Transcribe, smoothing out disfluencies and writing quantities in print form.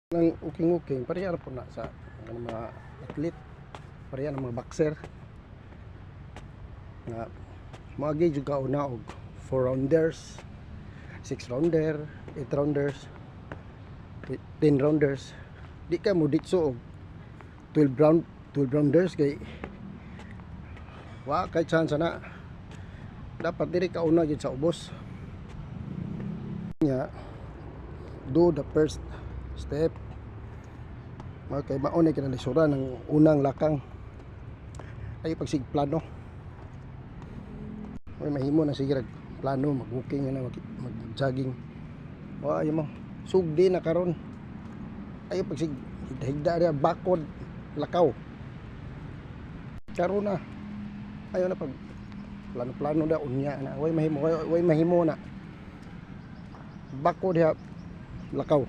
Nang uking-uking pareha ra po na sa mga athlete, pareha ng mga boxer nga maagi jud ka una og 4 rounders, 6 rounder, 8 rounders, 10 rounders. Di ka mo ditso og 12 rounders kay wa kay chance na. Dapat diri ka una jud sa ubos. Nya do the first step. Okay, maunay ka na lisura ng unang lakang ay pagsigplano. May mahimo na sige plano, mag-walking na, mag-jogging. O ayo mo, sugdi na karon. Ayo pagsig higda ra bakod lakaw. Karon na. Ayo na pag plano-plano da unya na. Way mahimo na. Bakod diha lakaw.